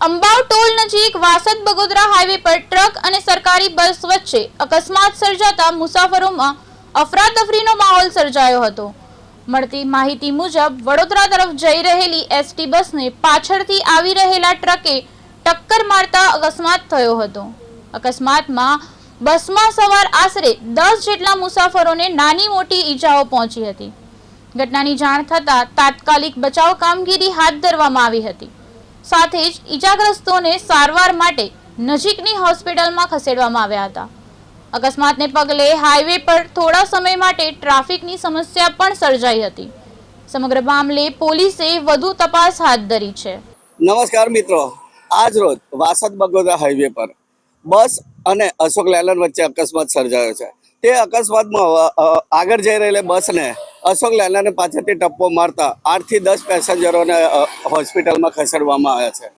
Ambav toll નજીક Vasad Bagodara highway પર truck અને સરકારી બસ વચ્ચે અકસ્માત સર્જાતા મુસાફરોમાં અફરાતફરીનો માહોલ સર્જાયો હતો। મળતી માહિતી મુજબ વડોદરા તરફ જઈ રહેલી એસટી બસને પાછળથી આવી રહેલા ટ્રકે ટક્કર મારતા અકસ્માત થયો હતો। અકસ્માતમાં બસમાં સવાર આશરે 10 જેટલા મુસાફરોને નાની મોટી ઈજાઓ પહોંચી હતી। ઘટનાની જાણ થતાં તાત્કાલિક બચાવ કામગીરી હાથ ધરવામાં આવી હતી। સાથે જ ઈજાગ્રસ્તોને સારવાર માટે નજીકની હોસ્પિટલમાં ખસેડવામાં આવ્યા હતા। અકસ્માતને પગલે હાઈવે પર થોડા સમય માટે ટ્રાફિકની સમસ્યા પણ સર્જાઈ હતી। સમગ્ર મામલે પોલીસે વધુ તપાસ હાથ ધરી છે। નમસ્કાર મિત્રો, આજ રોજ વાસદ બગોદરા હાઈવે પર બસ અને અશોક લેલન વચ્ચે અકસ્માત સર્જાયો છે। તે અકસ્માતમાં આગળ જઈ રહેલી બસને અશોક લેલને પાછળથી ટપ્પો મારતા 8 થી 10 પેસેન્જરોને હોસ્પિટલમાં ખસેડવામાં આવ્યા છે।